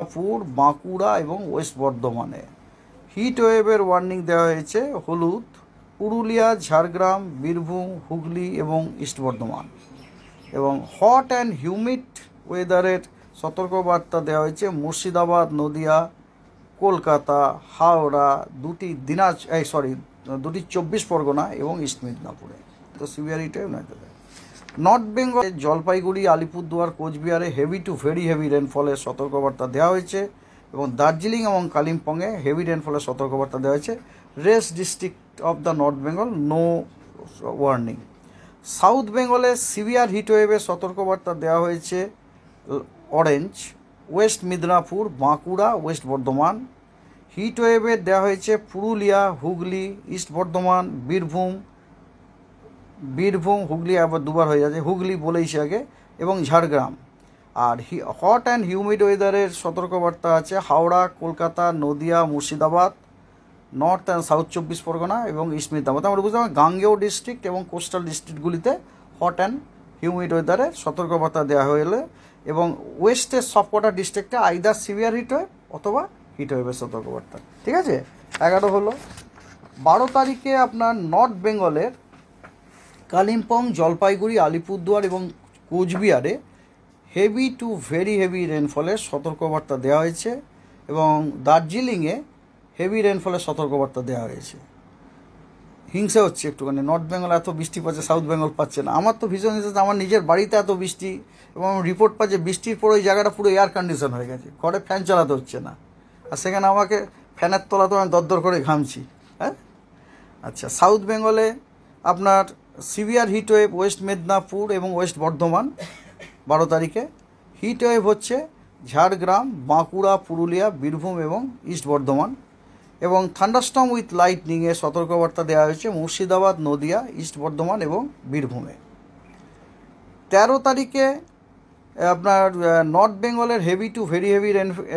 মেদিনীপুর, বাঁকুড়া এবং ওয়েস্ট বর্ধমানে হিট ওয়েভের ওয়ার্নিং দেওয়া হয়েছে হলুদ পুরুলিয়া, ঝাড়গ্রাম, বীরভূম, হুগলি এবং ইস্ট বর্ধমান। এবং হট অ্যান্ড হিউমিড ওয়েদারের সতর্কবার্তা দেওয়া হয়েছে মুর্শিদাবাদ, নদিয়া, কলকাতা, হাওড়া, দুটি 24 পরগনা এবং ইস্ট মেদিনীপুরে। তো সিভিয়ারিটিও নয়। নর্থ বেঙ্গল, জলপাইগুড়ি, আলিপুরদুয়ার, কোচবিহারে হেভি টু ভেরি হেভি রেনফলের সতর্কবার্তা দেওয়া হয়েছে এবং দার্জিলিং এবং কালিম্পংয়ে হেভি রেনফলের সতর্কবার্তা দেওয়া হয়েছে। Rest district of the north Bengal no warning. South বেঙ্গলে সিভিয়ার হিটওয়েভের সতর্কবার্তা দেওয়া হয়েছে orange, west Medinipur, Bankura, west Bardhaman. হিটওয়েভের দেওয়া হয়েছে পুরুলিয়া, হুগলি, ইস্ট বর্ধমান, বীরভূম, হুগলি আবার দুবার হয়ে যাচ্ছে, হুগলি বলেইছি আগে, এবং ঝাড়গ্রাম। আর হট অ্যান্ড হিউমিড ওয়েদারের সতর্কবার্তা আছে Howrah, Kolkata, Nadia, Murshidabad, north and south 24 Pargana এবং ইস্ট মেদিনীপুর। আমরা বুঝতে পারি গাঙ্গেয় ডিস্ট্রিক্ট এবং কোস্টাল ডিস্ট্রিক্টগুলিতে হট অ্যান্ড হিউমিড ওয়েদারের সতর্কবার্তা দেওয়া হলে এবং ওয়েস্টের সবকটা ডিস্ট্রিক্টে আইদার সিভিয়ার হিটওয়েভ অথবা হিটওয়েভের সতর্কবার্তা। ঠিক আছে, 11 হলো। 12 তারিখে আপনার নর্থ বেঙ্গলের কালিম্পং, জলপাইগুড়ি, আলিপুরদুয়ার এবং কোচবিহারে হেভি টু ভেরি হেভি রেনফলের সতর্কবার্তা দেওয়া হয়েছে এবং দার্জিলিংয়ে হেভি রেনফলের সতর্কবার্তা দেওয়া হয়েছে। হিংসে হচ্ছে একটুখানি, নর্থ বেঙ্গল এত বৃষ্টি পাচ্ছে, সাউথ বেঙ্গল পাচ্ছে না। আমার তো ভীষণ হিংসে, আমার নিজের বাড়িতে এত বৃষ্টি এবং রিপোর্ট পাচ্ছে বৃষ্টির পরে ওই জায়গাটা পুরো এয়ার কন্ডিশন হয়ে গেছে, ঘরে ফ্যান চালাতে হচ্ছে না, আর সেখানে আমাকে ফ্যানের তলাতেও আমি দরদর করে ঘামছি। হ্যাঁ, আচ্ছা। সাউথ বেঙ্গলে আপনার সিভিয়ার হিটওয়েভ ওয়েস্ট মেদিনীপুর এবং ওয়েস্ট বর্ধমান 12 তারিখে। হিটওয়েভ হচ্ছে ঝাড়গ্রাম, বাঁকুড়া, পুরুলিয়া, বীরভূম এবং ইস্ট বর্ধমান। এবং থান্ডারস্টর্ম উইথ লাইটনিংয়ের সতর্কবার্তা দেওয়া হয়েছে মুর্শিদাবাদ, নদিয়া, ইস্ট বর্ধমান এবং বীরভূমে। 13 তারিখে আপনার নর্থ বেঙ্গলের হেভি টু ভেরি হেভি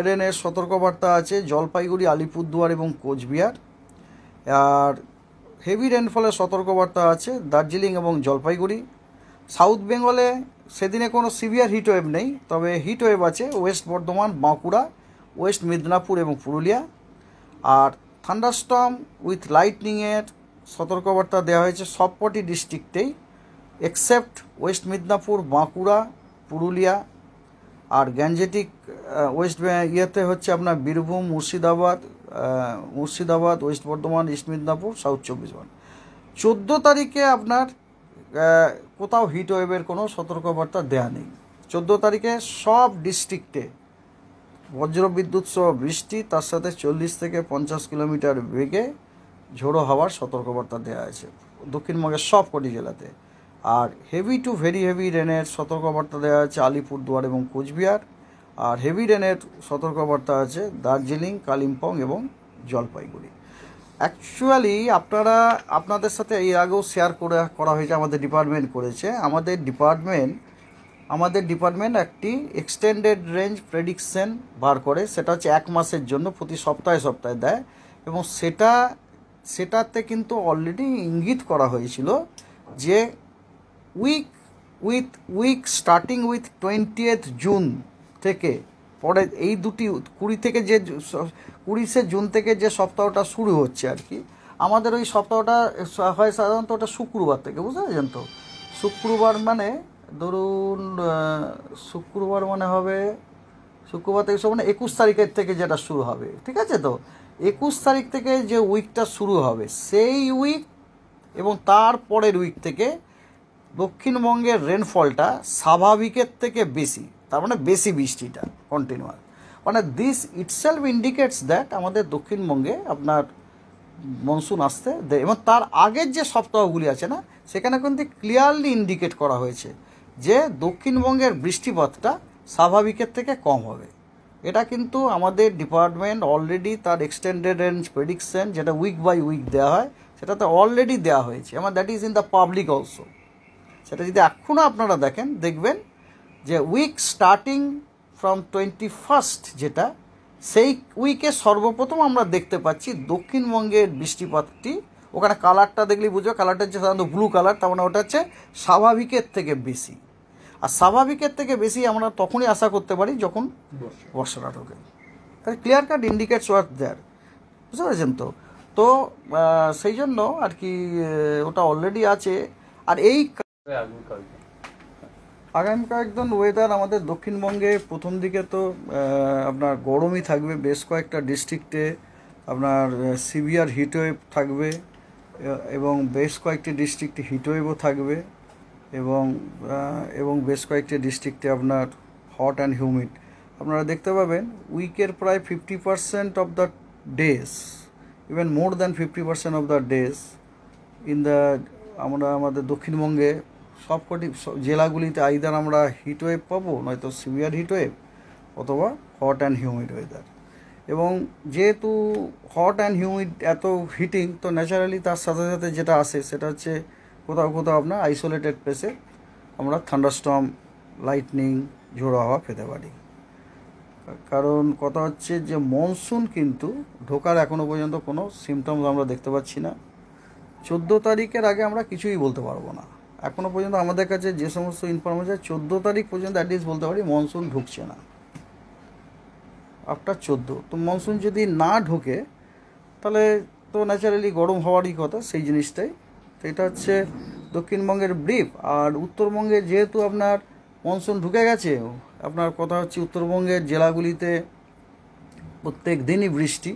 রেনের সতর্কবার্তা আছে জলপাইগুড়ি, আলিপুরদুয়ার এবং কোচবিহার। আর হেভি রেনফলের সতর্কবার্তা আছে দার্জিলিং এবং জলপাইগুড়ি। সাউথ বেঙ্গলে সেদিনে কোনো সিভিয়ার হিটওয়েভ নেই, তবে হিটওয়েভ আছে ওয়েস্ট বর্ধমান, বাঁকুড়া, ওয়েস্ট মেদিনীপুর এবং পুরুলিয়া। আর থান্ডারস্টর্ম উইথ লাইটনিংয়ের সতর্কবার্তা দেওয়া হয়েছে সবকটি ডিস্ট্রিক্টেই এক্সেপ্ট ওয়েস্ট মেদিনীপুর, বাঁকুড়া, পুরুলিয়া। আর গ্যাঞ্জেটিক ওয়েস্ট ইয়েতে হচ্ছে আপনার Birbhum, Murshidabad, West Bardhaman, east Medinipur, south 24 Pargana. 14 তারিখে আপনার কোথাও হিটওয়েভের কোনো সতর্কবার্তা দেওয়া নেই। 14 তারিখে সব ডিস্ট্রিক্টে বজ্রবিদ্যুৎ সহ বৃষ্টি, তার সাথে 40 থেকে 50 কিলোমিটার বেগে ঝোড়ো হাওয়ার সতর্কবার্তা দেওয়া আছে দক্ষিণবঙ্গের সব কটি জেলাতে। আর হেভি টু ভেরি হেভি রেনের সতর্কবার্তা দেওয়া আছে আলিপুরদুয়ার এবং কোচবিহার। আর হেভি রেনের সতর্কবার্তা আছে দার্জিলিং, কালিম্পং এবং জলপাইগুড়ি। অ্যাকচুয়ালি আপনাদের সাথে এর আগেও শেয়ার করা হয়েছে, আমাদের ডিপার্টমেন্ট করেছে। আমাদের ডিপার্টমেন্ট একটি এক্সটেন্ডেড রেঞ্জ প্রেডিকশন বার করে, সেটা হচ্ছে 1 মাসের জন্য, প্রতি সপ্তাহে দেয়। এবং সেটাতে কিন্তু অলরেডি ইঙ্গিত করা হয়েছিল যে উইক স্টার্টিং উইথ 20 জুন থেকে পরে এই 20 থেকে যে 20 জুন থেকে যে সপ্তাহটা শুরু হচ্ছে আর কি, আমাদের ওই সপ্তাহটা হয় সাধারণত ওটা শুক্রবার থেকে, বুঝতে পারছেন তো? শুক্রবার মানে ধরুন শুক্রবার থেকে সব মানে 21 তারিখের থেকে যেটা শুরু হবে, ঠিক আছে তো? 21 তারিখ থেকে যে উইকটা শুরু হবে সেই উইক এবং তার পরের উইক থেকে দক্ষিণবঙ্গের রেনফলটা স্বাভাবিকের থেকে বেশি, তার মানে বেশি বৃষ্টিটা কন্টিনিউয়াস, মানে দিস ইটসেলফ ইন্ডিকেটস দ্যাট আমাদের দক্ষিণবঙ্গে আপনার মনসুন আসতে দেয়। এবং তার আগের যে সপ্তাহগুলি আছে না, সেখানে কিন্তু ক্লিয়ারলি ইন্ডিকেট করা হয়েছে যে দক্ষিণবঙ্গের বৃষ্টিপাতটা স্বাভাবিকের থেকে কম হবে। এটা কিন্তু আমাদের ডিপার্টমেন্ট অলরেডি তার এক্সটেন্ডেড রেঞ্জ প্রেডিকশন, যেটা উইক বাই উইক দেওয়া হয়, সেটাতে অলরেডি দেওয়া হয়েছে এবং that is in the public also. সেটা যদি এখনও আপনারা দেখবেন যে উইক স্টার্টিং ফ্রম 21 যেটা, সেই উইকে সর্বপ্রথম আমরা দেখতে পাচ্ছি দক্ষিণবঙ্গের বৃষ্টিপাতটি, ওখানে কালারটা দেখলেই বুঝবে, কালারটা হচ্ছে সাধারণত ব্লু কালার, তার মানে ওটা হচ্ছে স্বাভাবিকের থেকে বেশি। আর স্বাভাবিকের থেকে বেশি আমরা তখনই আশা করতে পারি যখন বর্ষাটা ঢোকে। তাহলে ক্লিয়ার কাট ইন্ডিকেটস ওয়ার্থ দেয়ার, বুঝতে পেরেছেন তো? তো সেই জন্য আর কি ওটা অলরেডি আছে। আর এই আগামী কয়েকদিন ওয়েদার আমাদের দক্ষিণবঙ্গে প্রথম দিকে তো আপনার গরমই থাকবে, বেশ কয়েকটা ডিস্ট্রিক্টে আপনার সিভিয়ার হিটওয়েভ থাকবে, এবং বেশ কয়েকটি ডিস্ট্রিক্টে হিটওয়েভও থাকবে, এবং বেশ কয়েকটি ডিস্ট্রিক্টে আপনার হট অ্যান্ড হিউমিড। আপনারা দেখতে পাবেন উইকের প্রায় 50% of the days, even more than 50% of the days আমরা আমাদের দক্ষিণবঙ্গে সবকটি জেলাগুলিতে আইদার আমরা হিটওয়েভ পাবো, নয়তো সিভিয়ার হিটওয়েভ অথবা হট অ্যান্ড হিউমিড ওয়েদার। এবং যেহেতু হট অ্যান্ড হিউমিড এত হিটিং, তো ন্যাচারালি তার সাথে সাথে যেটা আসে সেটা হচ্ছে কোথাও কোথাও আপনার আইসোলেটেড প্লেসে আমরা থান্ডারস্টর্ম, লাইটনিং, ঝোড়ো হাওয়া পেতে পারি। কারণ কথা হচ্ছে যে মনসুন কিন্তু ঢোকার এখনও পর্যন্ত কোনো সিমটমস আমরা দেখতে পাচ্ছি না। 14 তারিখের আগে আমরা কিছুই বলতে পারবো না। এখনও পর্যন্ত আমাদের কাছে যে সমস্ত ইনফরমেশন, 14 তারিখ পর্যন্ত অ্যাটলিস্ট বলতে পারি মনসুন ঢুকছে না। আফটার 14 তো মনসুন যদি না ঢোকে তাহলে তো ন্যাচারালি গরম হওয়ারই কথা সেই জিনিসটাই। তো এটা হচ্ছে দক্ষিণবঙ্গের ব্রিফ। আর উত্তরবঙ্গে যেহেতু আপনার মনসুন ঢুকে গেছে, আপনার কথা হচ্ছে উত্তরবঙ্গের জেলাগুলিতে প্রত্যেক দিনই বৃষ্টি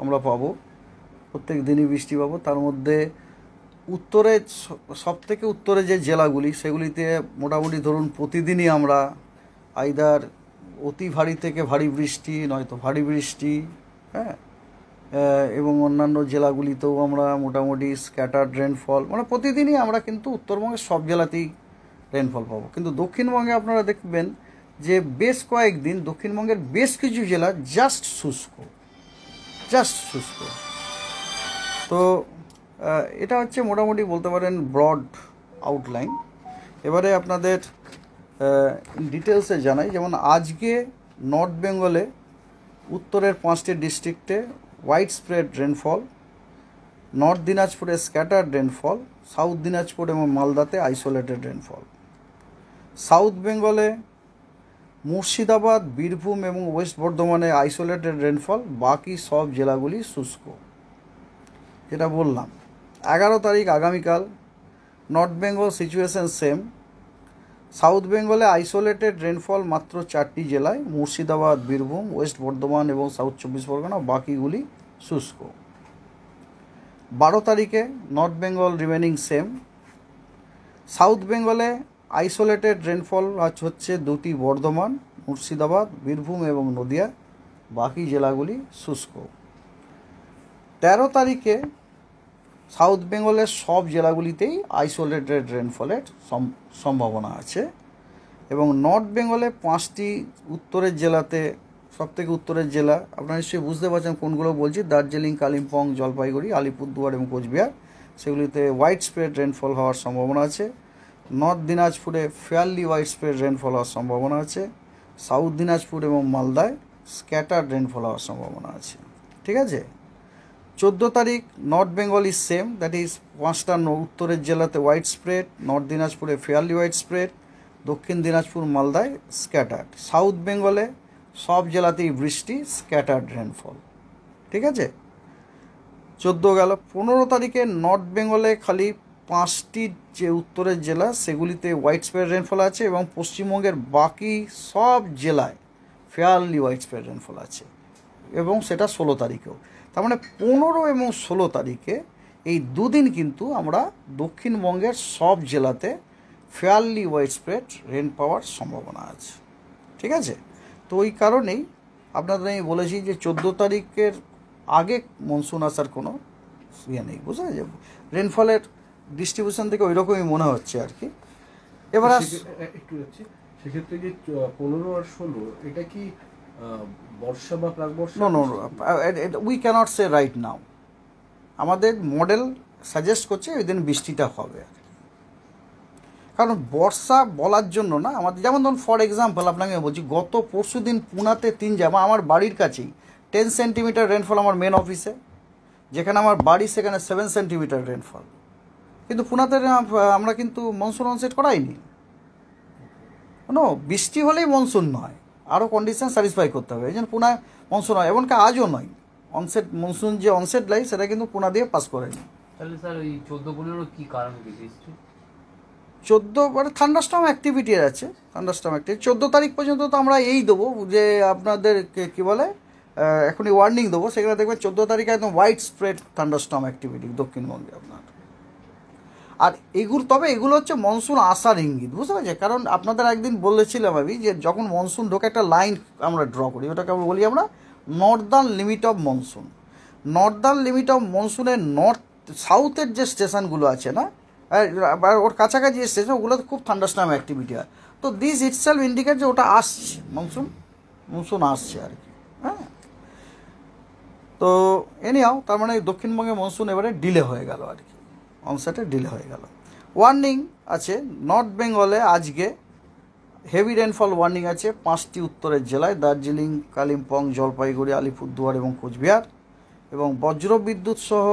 আমরা পাবো, প্রত্যেক দিনই বৃষ্টি পাবো। তার মধ্যে উত্তরে সবথেকে উত্তরে যে জেলাগুলি সেগুলিতে মোটামুটি ধরুন প্রতিদিনই আমরা আইদার অতি ভারী থেকে ভারী বৃষ্টি, নয়তো ভারী বৃষ্টি, হ্যাঁ, এবং অন্যান্য জেলাগুলিতেও আমরা মোটামুটি স্ক্যাটার্ড রেনফল, মানে প্রতিদিনই আমরা কিন্তু উত্তরবঙ্গের সব জেলাতেই রেনফল পাবো। কিন্তু দক্ষিণবঙ্গে আপনারা দেখবেন যে বেশ কয়েকদিন দক্ষিণবঙ্গের বেশ কিছু জেলা জাস্ট শুষ্ক। তো এটা হচ্ছে মোটামুটি বলতে পারেন ব্রড আউটলাইন। এবারে আপনাদের ডিটেলসে জানাই, যেমন আজকে নর্থ বেঙ্গলে উত্তরের 5টি ডিস্ট্রিক্টে ওয়াইড স্প্রেড রেনফল, নর্থ দিনাজপুরে স্ক্যাটার্ড রেনফল, সাউথ দিনাজপুর এবং মালদাতে আইসোলেটেড রেনফল। সাউথ বেঙ্গলে মুর্শিদাবাদ, বীরভূম এবং ওয়েস্ট বর্ধমানে আইসোলেটেড রেনফল, বাকি সব জেলাগুলি শুষ্ক। যেটা বললাম 11 তারিখ আগামীকাল north Bengal situation same. South বেঙ্গলে আইসোলেটেড রেনফল মাত্র 4টি জেলায়, মুর্শিদাবাদ, বীরভূম, ওয়েস্ট বর্ধমান এবং সাউথ 24 পরগনা, বাকিগুলি শুষ্ক। 12 তারিখে north Bengal remaining same. South বেঙ্গলে আইসোলেটেড রেনফল হচ্ছে 2টি বর্ধমান, মুর্শিদাবাদ, বীরভূম এবং নদিয়া, বাকি জেলাগুলি শুষ্ক। 13 তারিখে সাউথ বেঙ্গলের সব জেলাগুলিতেই আইসোলেটেড রেনফলের সম্ভাবনা আছে, এবং নর্থ বেঙ্গলে 5টি উত্তরের জেলাতে, সবথেকে উত্তরের জেলা আপনারা নিশ্চয়ই বুঝতে পারছেন কোনগুলো বলছি, দার্জিলিং, কালিম্পং, জলপাইগুড়ি, আলিপুরদুয়ার এবং কোচবিহার, সেগুলিতে ওয়াইড স্প্রেড রেনফল হওয়ার সম্ভাবনা আছে। নর্থ দিনাজপুরে ফেয়ারলি ওয়াইড স্প্রেড রেনফল হওয়ার সম্ভাবনা আছে। সাউথ দিনাজপুর এবং মালদায় স্ক্যাটার্ড রেনফল হওয়ার সম্ভাবনা আছে। ঠিক আছে। 14 তারিখ north Bengal is same, that is 5টা উত্তরের জেলাতে ওয়াইড স্প্রেড, নর্থ দিনাজপুরে ফেয়ারলি ওয়াইড স্প্রেড, দক্ষিণ দিনাজপুর, মালদায় স্ক্যাটার্ড। সাউথ বেঙ্গলে সব জেলাতেই বৃষ্টি, স্ক্যাটার্ড রেনফল। ঠিক আছে। 14 গেল। 15 তারিখে নর্থ বেঙ্গলে খালি 5টি যে উত্তরের জেলা সেগুলিতে ওয়াইড স্প্রেড রেনফল আছে, এবং পশ্চিমবঙ্গের বাকি সব জেলায় ফেয়ারলি ওয়াইড স্প্রেড রেনফল আছে, এবং সেটা 16 তারিখেও। তার মানে 15 এবং 16 তারিখে এই দুদিন কিন্তু আমরা দক্ষিণবঙ্গের সব জেলাতে ফেয়ারলি ওয়াইড স্প্রেড রেন পাওয়ার সম্ভাবনা আছে। ঠিক আছে। তো ওই কারণেই আপনাদের আমি বলেছি যে 14 তারিখের আগে মনসুন আসার কোনো ইয়ে নেই, বুঝা যাবে। রেনফলের ডিস্ট্রিবিউশন থেকে ওই রকমই মনে হচ্ছে আর কি। এবার একটু যাচ্ছি, সেক্ষেত্রে যে 15 আর 16 এটা কি বর্ষা বা প্রাক বর্ষা? No, we can't say right now. আমাদের মডেল সাজেস্ট করছে ওই দিন বৃষ্টিটা হবে, কারণ বর্ষা বলার জন্য না আমাদের, যেমন ধরুন ফর এক্সাম্পল আপনাকে বলছি, গত পরশু দিন পুনাতে 3 আমার বাড়ির কাছেই 10 সেন্টিমিটার রেনফল, আমার মেন অফিসে যেখানে আমার বাড়ি সেখানে 7 সেন্টিমিটার রেনফল। কিন্তু পুনাতে আমরা কিন্তু মনসুন অনসেট করাইনি। বৃষ্টি হলেই মনসুন নয়, আরও কন্ডিশন স্যাটিসফাই করতে হবে। এই জন্য পুনা মনসুন হয়, এমনকি আজও নয়, অনসেট মনসুন যে অনসেট লাই সেটা কিন্তু পুনা দিয়ে পাস করেনি। তাহলে স্যার ওই 14-15 কি কারণ কি হিস্ট্রি? 14 মানে থান্ডারস্টর্ম অ্যাক্টিভিটি আছে, থান্ডারস্টর্ম অ্যাক্টিভিটি 14 তারিখ পর্যন্ত তো আমরা এই দেবো যে আপনাদের কী বলে এখনই ওয়ার্নিং দেবো, সেখানে দেখবেন 14 তারিখে একদম ওয়াইড স্প্রেড থান্ডারস্টর্ম অ্যাক্টিভিটি দক্ষিণবঙ্গে আপনার। আর এগুলো, তবে এগুলো হচ্ছে মনসুন আসার ইঙ্গিত, বুঝতে পারছি? কারণ আপনাদের একদিন বলেছিলাম আমি যে যখন মনসুন ঢোকে একটা লাইন আমরা ড্র করি, ওটাকে বলি আমরা northern limit of monsoon. Northern limit of মনসুনের নর্থ সাউথের যে স্টেশনগুলো আছে না, ওর কাছাকাছি যে স্টেশন, ওগুলোতে খুব থান্ডারস্টর্ম অ্যাক্টিভিটি হয়। তো দিস ইটসেলফ ইন্ডিকেট যে ওটা আসছে, মনসুন আসছে আর কি। হ্যাঁ, তো এনিহাও তার মানে দক্ষিণবঙ্গে মনসুন এবারে ডিলে হয়ে গেল আর কি, অনসেটে ডিলে হয়ে গেল। ওয়ার্নিং আছে নর্থ বেঙ্গলে আজকে হেভি রেনফল ওয়ার্নিং আছে 5টি উত্তরের জেলায়, দার্জিলিং, কালিম্পং, জলপাইগুড়ি, আলিপুরদুয়ার এবং কোচবিহার। এবং বজ্রবিদ্যুৎ সহ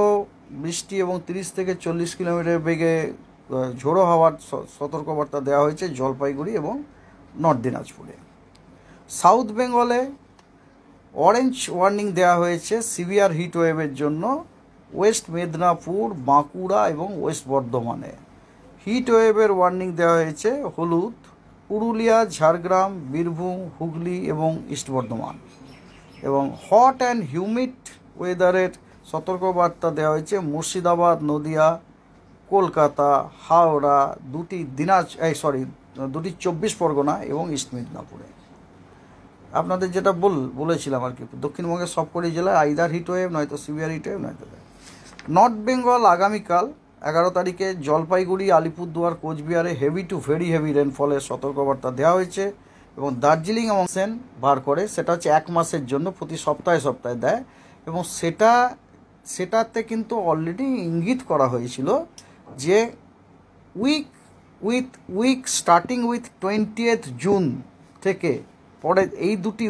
বৃষ্টি এবং 30 থেকে 40 কিলোমিটার বেগে ঝোড়ো হাওয়ার সতর্কবার্তা দেওয়া হয়েছে জলপাইগুড়ি এবং নর্থ দিনাজপুরে। সাউথ বেঙ্গলে অরেঞ্জ ওয়ার্নিং দেওয়া হয়েছে সিভিয়ার হিট ওয়েভের জন্য ওয়েস্ট মেদিনীপুর, বাঁকুড়া এবং ওয়েস্ট বর্ধমানে। হিট ওয়েভের ওয়ার্নিং দেওয়া হয়েছে হলুদ পুরুলিয়া, ঝাড়গ্রাম, বীরভূম, হুগলি এবং ইস্ট বর্ধমান। এবং হট অ্যান্ড হিউমিড ওয়েদারের সতর্কবার্তা দেওয়া হয়েছে মুর্শিদাবাদ, নদিয়া, কলকাতা, হাওড়া, দুটি 24 পরগনা এবং ইস্ট মেদিনীপুরে। আপনাদের যেটা বলেছিলাম আর কি, দক্ষিণবঙ্গের সবকটি জেলায় আইদার হিট ওয়েভ, নয়তো সিভিয়ার হিট ওয়েভ, নয়তো। নর্থ বেঙ্গল আগামীকাল 11 তারিখে জলপাইগুড়ি, আলিপুরদুয়ার, কোচবিহারে হেভি টু ভেরি হেভি রেনফলের সতর্কবার্তা দেওয়া হয়েছে। এবং দার্জিলিং এবং সেন বার করে, সেটা হচ্ছে 1 মাসের জন্য, প্রতি সপ্তাহে দেয়। এবং সেটাতে কিন্তু অলরেডি ইঙ্গিত করা হয়েছিল যে week starting with 20th June থেকে পরে এই দুটি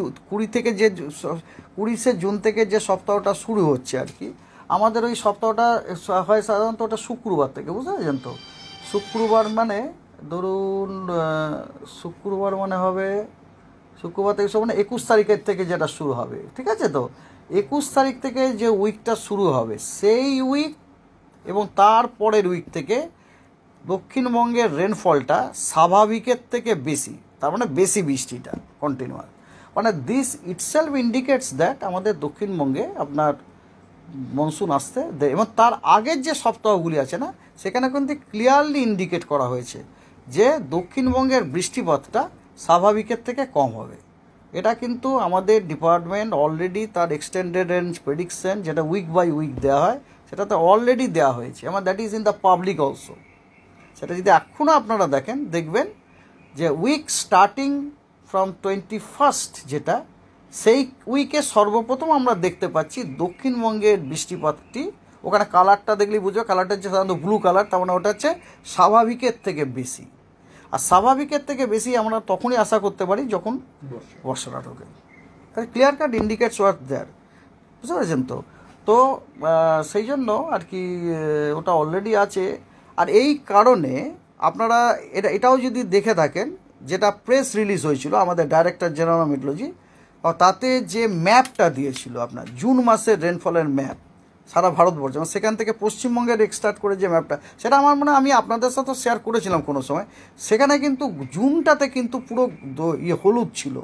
20 জুন থেকে যে সপ্তাহটা শুরু হচ্ছে আর কি, আমাদের ওই সপ্তাহটা হয় সাধারণত ওটা শুক্রবার থেকে, বুঝতে পারছেন তো? শুক্রবার মানে ধরুন শুক্রবার মানে হবে শুক্রবার থেকে মানে 21 তারিখের থেকে যেটা শুরু হবে, ঠিক আছে তো? 21 তারিখ থেকে যে উইকটা শুরু হবে সেই উইক এবং তার পরের উইক থেকে দক্ষিণবঙ্গের রেনফলটা স্বাভাবিকের থেকে বেশি, তার মানে বেশি বৃষ্টিটা কন্টিনিউয়াস, মানে দিস ইটসেলফ ইন্ডিকেটস দ্যাট আমাদের দক্ষিণবঙ্গে আপনার মনসুন আসতে দেয়। এবং তার আগের যে সপ্তাহগুলি আছে না, সেখানে কিন্তু ক্লিয়ারলি ইন্ডিকেট করা হয়েছে যে দক্ষিণবঙ্গের বৃষ্টিপাতটা স্বাভাবিকের থেকে কম হবে। এটা কিন্তু আমাদের ডিপার্টমেন্ট অলরেডি তার এক্সটেন্ডেড রেঞ্জ প্রেডিকশন, যেটা উইক বাই উইক দেওয়া হয়, সেটাতে অলরেডি দেওয়া হয়েছে, এবং that is in the public also. সেটা যদি এখনও আপনারা দেখবেন যে উইক স্টার্টিং ফ্রম 21 যেটা, সেই উইকে সর্বপ্রথম আমরা দেখতে পাচ্ছি দক্ষিণবঙ্গের বৃষ্টিপাতটি, ওখানে কালারটা দেখলেই বুঝবে, কালারটা হচ্ছে সাধারণত ব্লু কালার, তার মানে ওটা হচ্ছে স্বাভাবিকের থেকে বেশি। আর স্বাভাবিকের থেকে বেশি আমরা তখনই আশা করতে পারি যখন বর্ষাটা ঢোকে। তাহলে ক্লিয়ার কাট ইন্ডিকেটস ওয়ার্থ দেয়ার, বুঝতে পেরেছেন তো? তো সেই জন্য আর কি ওটা অলরেডি আছে। আর এই কারণে আপনারা এটাও যদি দেখে থাকেন, যেটা প্রেস রিলিজ হয়েছিল আমাদের ডাইরেক্টর জেনারেল মেট্রোলজি, তাতে যে ম্যাপটা দিয়েছিল আপনার জুন মাসের রেনফলের ম্যাপ সারা ভারতবর্ষ, এবং সেখান থেকে পশ্চিমবঙ্গের এক্সট্রাক্ট করে যে ম্যাপটা, সেটা আমার মনে হয় আমি আপনাদের সাথে শেয়ার করেছিলাম কোনো সময়। সেখানে কিন্তু জুনটাতে কিন্তু পুরো হলুদ ছিল,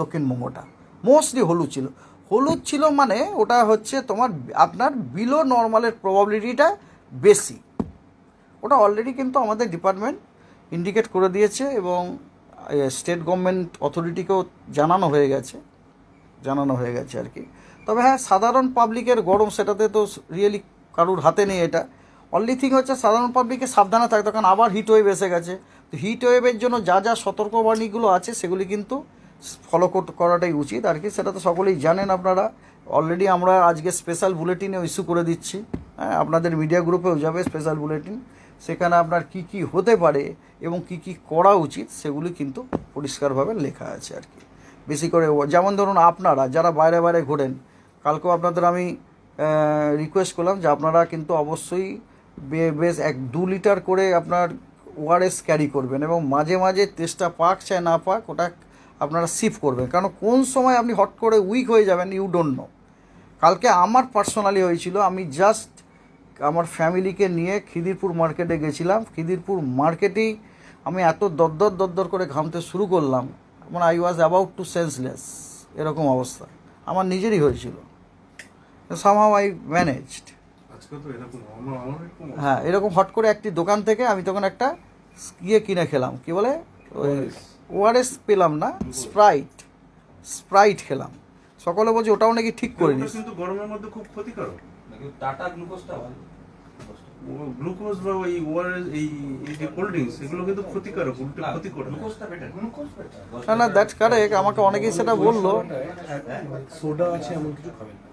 দক্ষিণবঙ্গটা মোস্টলি হলুদ ছিল মানে ওটা হচ্ছে তোমার আপনার বিলো নর্মালের প্রবাবিলিটিটা বেশি। ওটা অলরেডি কিন্তু আমাদের ডিপার্টমেন্ট ইন্ডিকেট করে দিয়েছে এবং স্টেট গভর্নমেন্ট অথরিটিকেও জানানো হয়ে গেছে আর কি। তবে হ্যাঁ, সাধারণ পাবলিকের গরম সেটাতে তো রিয়েলি কারুর হাতে নেই। এটা অনলি থিং হচ্ছে সাধারণ পাবলিকে সাবধানে থাকতে, কারণ আবার হিট ওয়েভ এসে গেছে। তো হিট ওয়েভের জন্য যা সতর্কবাণীগুলো আছে সেগুলি কিন্তু ফলো করাটাই উচিত আর কি। সেটা তো সকলেই জানেন আপনারা, অলরেডি আমরা আজকে স্পেশাল বুলেটিনও ইস্যু করে দিচ্ছি। হ্যাঁ, আপনাদের মিডিয়া গ্রুপেও যাবে স্পেশাল বুলেটিন, সেখানে আপনার কি হতে পারে এবং কি করা উচিত সেগুলি কিন্তু পরিষ্কারভাবে লেখা আছে আর কি। বেশি করে যেমন ধরুন আপনারা যারা বাইরে ঘোরেন, কালকেও আপনাদের আমি রিকোয়েস্ট করলাম যে আপনারা কিন্তু অবশ্যই বেশ 1-2 লিটার করে আপনার ওআরএস ক্যারি করবেন, এবং মাঝে মাঝে তেষ্টা পাক চাই না পাক ওটা আপনারা সিপ করবেন, কারণ কোন সময় আপনি হট করে উইক হয়ে যাবেন ইউ ডোন্ট নো। কালকে আমার পার্সোনালি হয়েছিল, আমি জাস্ট আমার ফ্যামিলিকে নিয়ে খিদিরপুর মার্কেটে গেছিলাম। খিদিরপুর মার্কেটেই আমি এত দরদর করে ঘামতে শুরু করলাম, মানে I was about to senseless, এরকম অবস্থা আমার নিজেরই হয়েছিল। Somehow I managed. হ্যাঁ, এরকম হট করে একটি দোকান থেকে আমি তখন একটা কিনে খেলাম, কি বলে ওই ওআরএস পেলাম না, স্প্রাইট খেলাম। সকলে বলছে ওটাও নাকি ঠিক করে নিস। কিন্তু গরমের মধ্যে খুব ক্ষতিকারক। টাটা গ্লুকোজটা ভালো, গ্লুকোজ বা ওই ওআরএস এই যে কোল্ড ড্রিঙ্কস এগুলো কিন্তু ক্ষতিকারক, উল্টে ক্ষতি করে। গ্লুকোজটা বেটার, গ্লুকোজ বেটার। না দ্যাটস কারেক্ট, আমাকে অনেকেই সেটা বললো। সোডা আছে এমন কিছু খাবেন না।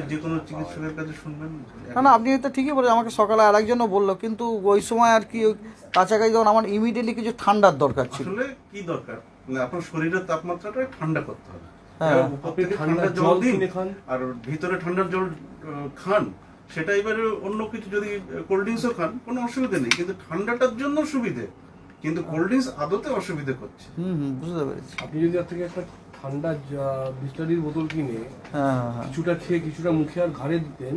যে কোনো চিকিৎসকের কাছে শুনবেন। না আপনি হয়তো ঠিকই বলেন, আমাকে সকালে আরেকজনও বললো, কিন্তু ওই সময় আর কি ওই কাছাকাছি যখন আমার ইমিডিয়েটলি কিছু ঠান্ডার দরকার ছিল। আসলে কি দরকার, মানে আপনার শরীরের তাপমাত্রাটা ঠান্ডা করতে হবে। হ্যাঁ, উপর থেকে ঠান্ডা জল দিন আর ভিতরে ঠান্ডার জল খান, সেটা এবারে অন্য কিছু যদি কোল্ড ড্রিঙ্কসও খান কোনো অসুবিধা নেই, কিন্তু ঠান্ডাটার জন্য সুবিধে, কিন্তু কোল্ড ড্রিঙ্কস আদতে অসুবিধে করছে। বুঝতে পেরেছি। আপনি যদি আর থেকে একটা ঠান্ডা বিসলারির বোতল কিনে হ্যাঁ, কিছুটা খেয়ে কিছুটা মুখে আর ঘাড়ে দিতেন,